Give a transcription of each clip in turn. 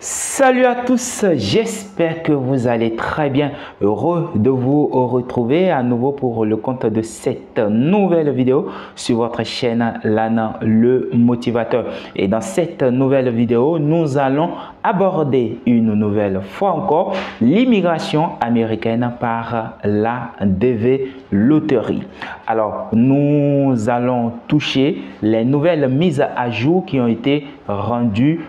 Salut à tous, j'espère que vous allez très bien. Heureux de vous retrouver à nouveau pour le compte de cette nouvelle vidéo sur votre chaîne Lana le motivateur. Et dans cette nouvelle vidéo, nous allons aborder une nouvelle fois encore l'immigration américaine par la DV Loterie. Alors, nous allons toucher les nouvelles mises à jour qui ont été rendues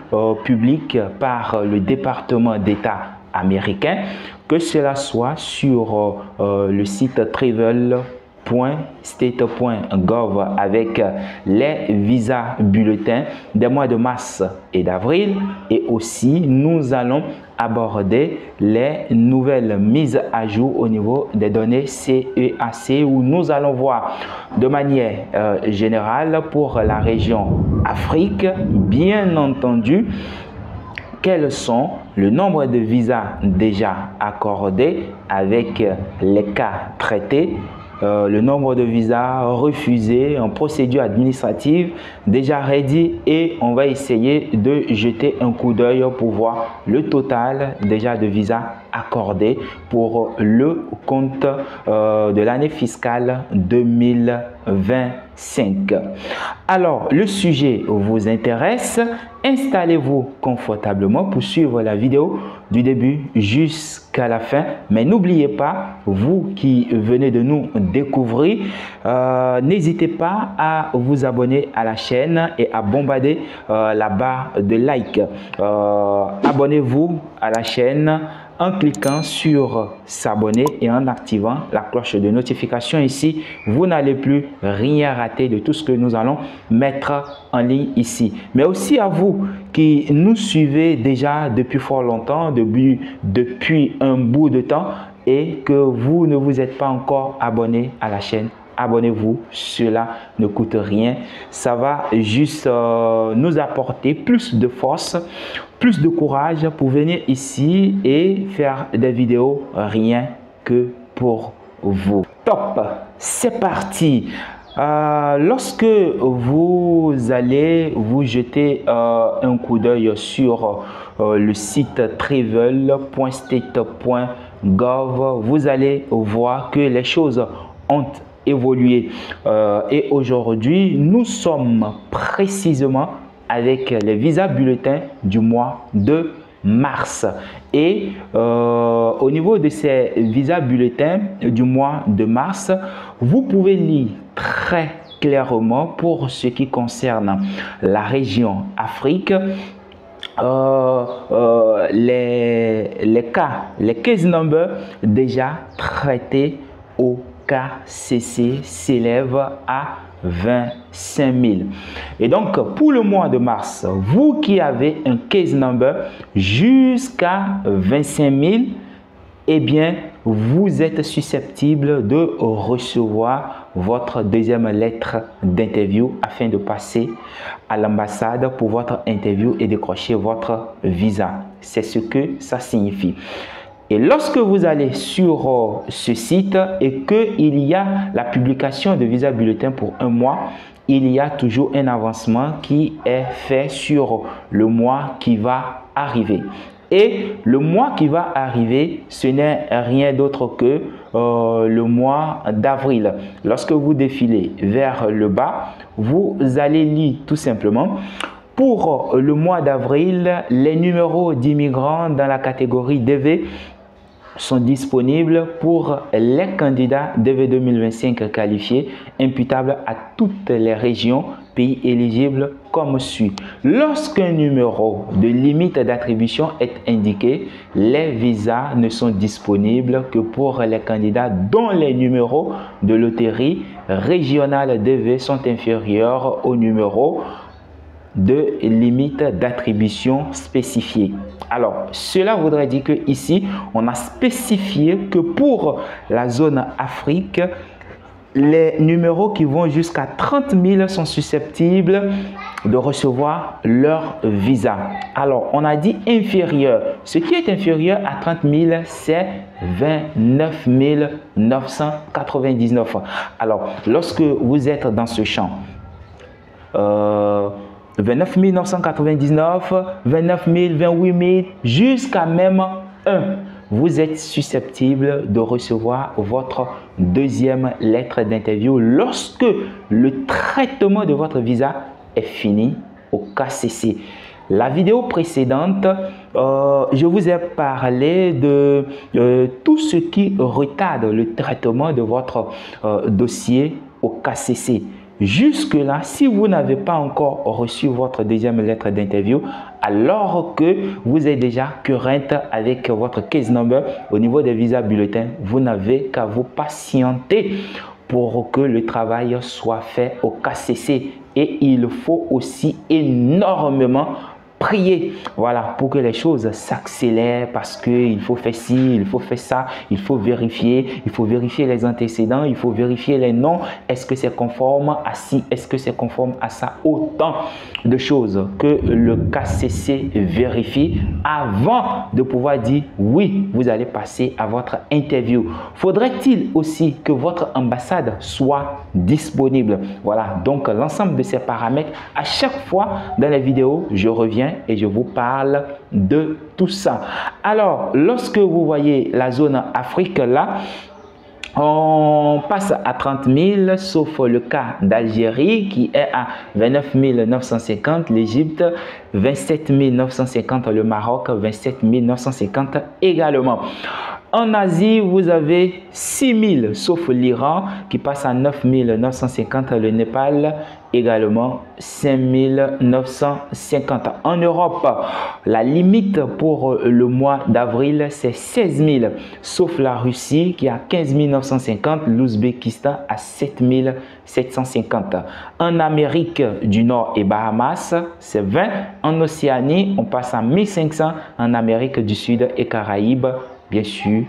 publiques par le département d'État américain, que cela soit sur le site travel.state.gov avec les visas bulletins des mois de mars et d'avril, et aussi nous allons aborder les nouvelles mises à jour au niveau des données CEAC, où nous allons voir de manière générale pour la région Afrique, bien entendu, quels sont le nombre de visas déjà accordés avec les cas traités, le nombre de visas refusés en procédure administrative déjà ready, et on va essayer de jeter un coup d'œil pour voir le total déjà de visas accordés pour le compte de l'année fiscale 2025. Alors, le sujet vous intéresse? Installez-vous confortablement pour suivre la vidéo du début jusqu'à la fin. Mais n'oubliez pas, vous qui venez de nous découvrir, n'hésitez pas à vous abonner à la chaîne et à bombarder la barre de like. Abonnez-vous à la chaîne en cliquant sur s'abonner et en activant la cloche de notification. Ici, vous n'allez plus rien rater de tout ce que nous allons mettre en ligne ici. Mais aussi à vous qui nous suivez déjà depuis fort longtemps, depuis un bout de temps, et que vous ne vous êtes pas encore abonné à la chaîne. Abonnez-vous, cela ne coûte rien. Ça va juste nous apporter plus de force, plus de courage pour venir ici et faire des vidéos rien que pour vous. Top, c'est parti. Lorsque vous allez vous jeter un coup d'œil sur le site travel.state.gov, vous allez voir que les choses ont évolué. Et aujourd'hui, nous sommes précisément avec les visas bulletins du mois de mars. Et au niveau de ces visas bulletins du mois de mars, vous pouvez lire très clairement pour ce qui concerne la région Afrique, les case numbers déjà traités au KCC s'élèvent à 25 000. Et donc, pour le mois de mars, vous qui avez un case number jusqu'à 25 000, eh bien, vous êtes susceptible de recevoir votre deuxième lettre d'interview afin de passer à l'ambassade pour votre interview et décrocher votre visa. C'est ce que ça signifie. Et lorsque vous allez sur ce site et qu'il y a la publication de visa bulletin pour un mois, il y a toujours un avancement qui est fait sur le mois qui va arriver. Et le mois qui va arriver, ce n'est rien d'autre que le mois d'avril. Lorsque vous défilez vers le bas, vous allez lire tout simplement: pour le mois d'avril, les numéros d'immigrants dans la catégorie DV sont disponibles pour les candidats DV 2025 qualifiés, imputables à toutes les régions, pays éligibles comme suit. Lorsqu'un numéro de limite d'attribution est indiqué, les visas ne sont disponibles que pour les candidats dont les numéros de loterie régionale DV sont inférieurs au numéro de limite d'attribution spécifiée. Alors, cela voudrait dire que ici, on a spécifié que pour la zone Afrique, les numéros qui vont jusqu'à 30 000 sont susceptibles de recevoir leur visa. Alors, on a dit inférieur. Ce qui est inférieur à 30 000, c'est 29 999. Alors, lorsque vous êtes dans ce champ, 29 999, 29 000, 28 000, jusqu'à même 1. Vous êtes susceptible de recevoir votre deuxième lettre d'interview lorsque le traitement de votre visa est fini au KCC. La vidéo précédente, je vous ai parlé de tout ce qui retarde le traitement de votre dossier au KCC. Jusque-là, si vous n'avez pas encore reçu votre deuxième lettre d'interview, alors que vous êtes déjà current avec votre case number au niveau des visas bulletins, vous n'avez qu'à vous patienter pour que le travail soit fait au KCC. Et il faut aussi énormément prier, voilà, pour que les choses s'accélèrent, parce qu'il faut faire ci, il faut faire ça, il faut vérifier les antécédents, il faut vérifier les noms, est-ce que c'est conforme à ci, est-ce que c'est conforme à ça, autant de choses que le KCC vérifie avant de pouvoir dire oui, vous allez passer à votre interview. Faudrait-il aussi que votre ambassade soit disponible? Voilà, donc l'ensemble de ces paramètres, à chaque fois dans les vidéos, je reviens et je vous parle de tout ça. Alors, lorsque vous voyez la zone Afrique là, on passe à 30 000, sauf le cas d'Algérie qui est à 29 950, l'Égypte 27 950, le Maroc 27 950 également. En Asie, vous avez 6 000, sauf l'Iran qui passe à 9 950, le Népal également 5 950. En Europe, la limite pour le mois d'avril, c'est 16 000, sauf la Russie qui a 15 950, l'Ouzbékistan à 7 750. En Amérique du Nord et Bahamas, c'est 20. En Océanie, on passe à 1500. En Amérique du Sud et Caraïbes, bien sûr,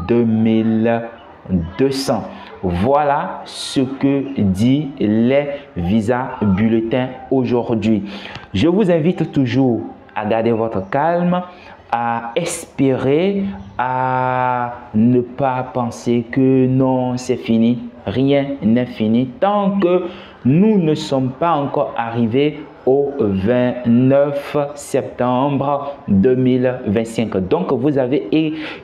2200. Voilà ce que dit les visas bulletins aujourd'hui. Je vous invite toujours à garder votre calme, à espérer, à ne pas penser que non, c'est fini. Rien n'est fini tant que nous ne sommes pas encore arrivés au 29 septembre 2025. Donc, vous avez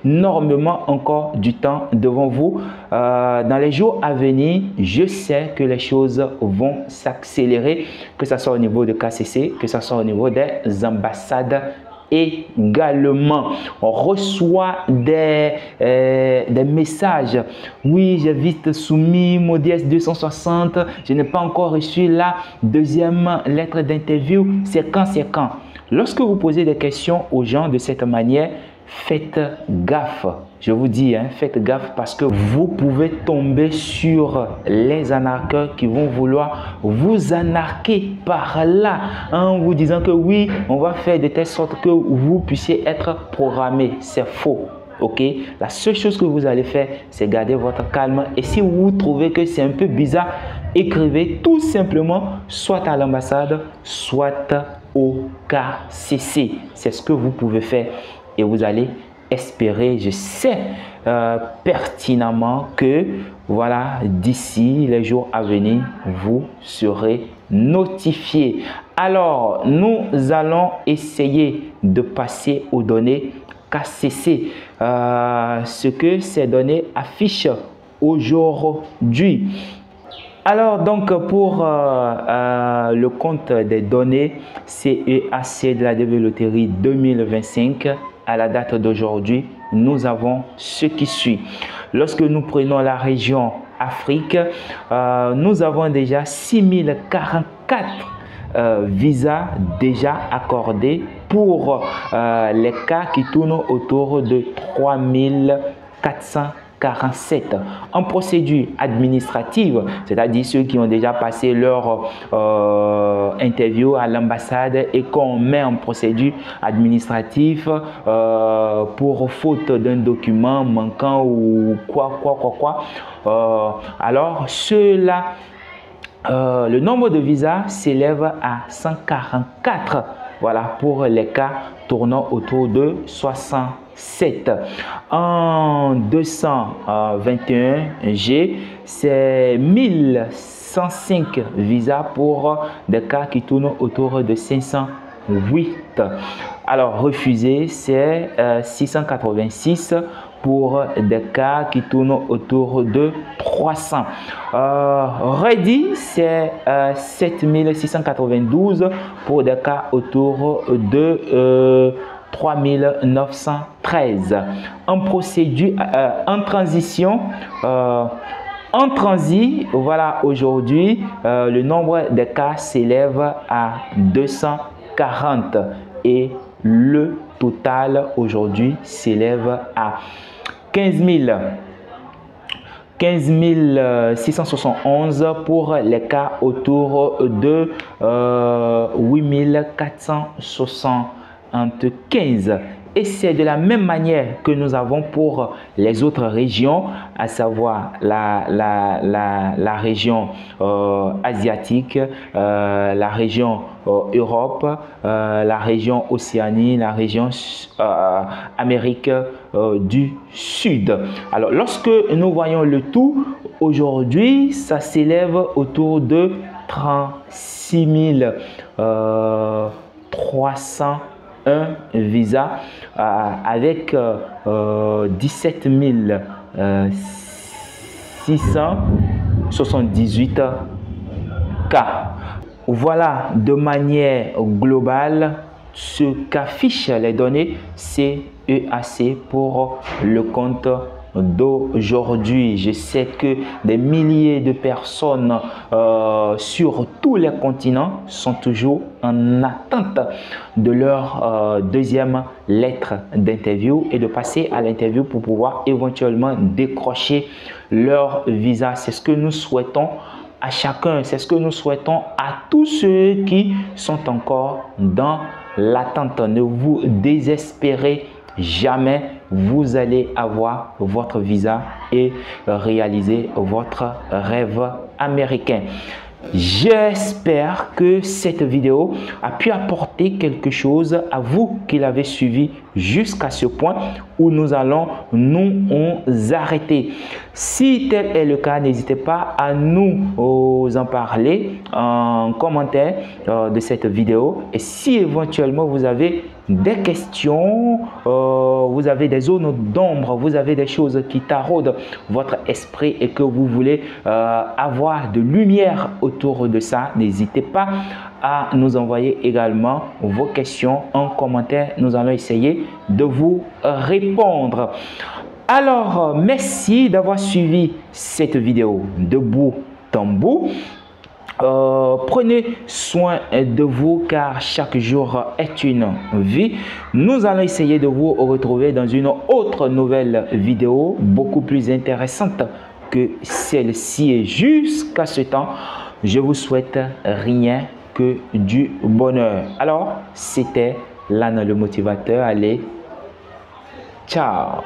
énormément encore du temps devant vous. Dans les jours à venir, je sais que les choses vont s'accélérer, que ce soit au niveau de KCC, que ce soit au niveau des ambassades également. On reçoit des messages. Oui, j'ai vite soumis mon DS 260. Je n'ai pas encore reçu la deuxième lettre d'interview. C'est quand, c'est quand? Lorsque vous posez des questions aux gens de cette manière, faites gaffe. Je vous dis, faites gaffe parce que vous pouvez tomber sur les arnaqueurs qui vont vouloir vous arnaquer par là en vous disant que oui, on va faire de telle sorte que vous puissiez être programmé. C'est faux. Ok, la seule chose que vous allez faire, c'est garder votre calme. Et si vous trouvez que c'est un peu bizarre, écrivez tout simplement soit à l'ambassade, soit au KCC. C'est ce que vous pouvez faire et vous allez espérer, je sais pertinemment que voilà, d'ici les jours à venir, vous serez notifié. Alors, nous allons essayer de passer aux données KCC, ce que ces données affichent aujourd'hui. Alors, donc, pour le compte des données CEAC de la DV Loterie 2025, à la date d'aujourd'hui, nous avons ce qui suit. Lorsque nous prenons la région Afrique, nous avons déjà 6044 visas déjà accordés pour les cas qui tournent autour de 3447. En procédure administrative, c'est-à-dire ceux qui ont déjà passé leur interview à l'ambassade et qu'on met en procédure administrative pour faute d'un document manquant ou quoi. Alors, ceux-là, le nombre de visas s'élève à 144. Voilà, pour les cas tournant autour de 67. En 221G, c'est 1100 105 visas pour des cas qui tournent autour de 508. Alors, refusé, c'est 686 pour des cas qui tournent autour de 300. Ready, c'est 7692 pour des cas autour de 3913. En procédure, en transition, en transit, voilà, aujourd'hui, le nombre de cas s'élève à 240 et le total aujourd'hui s'élève à 15 671 pour les cas autour de 8475. Et c'est de la même manière que nous avons pour les autres régions, à savoir la région asiatique, la région Europe, la région Océanie, la région Amérique du Sud. Alors, lorsque nous voyons le tout, aujourd'hui, ça s'élève autour de 36 301 visas avec 17 678 cas. Voilà de manière globale ce qu'affichent les données CEAC pour le compte d'aujourd'hui. Je sais que des milliers de personnes sur tous les continents sont toujours en attente de leur deuxième lettre d'interview et de passer à l'interview pour pouvoir éventuellement décrocher leur visa. C'est ce que nous souhaitons à chacun, c'est ce que nous souhaitons à tous ceux qui sont encore dans l'attente. Ne vous désespérez jamais, vous allez avoir votre visa et réaliser votre rêve américain. J'espère que cette vidéo a pu apporter quelque chose à vous qui l'avez suivi jusqu'à ce point où nous allons nous arrêter. Si tel est le cas, n'hésitez pas à nous en parler en commentaire de cette vidéo. Et si éventuellement vous avez des questions, vous avez des zones d'ombre, vous avez des choses qui taraudent votre esprit et que vous voulez avoir de lumière autour de ça, n'hésitez pas à nous envoyer également vos questions en commentaire. Nous allons essayer de vous répondre. Alors, merci d'avoir suivi cette vidéo de bout en bout. Prenez soin de vous car chaque jour est une vie. Nous allons essayer de vous retrouver dans une autre nouvelle vidéo beaucoup plus intéressante que celle-ci. Et jusqu'à ce temps, je vous souhaite rien que du bonheur. Alors, c'était Lana le motivateur. Allez, ciao!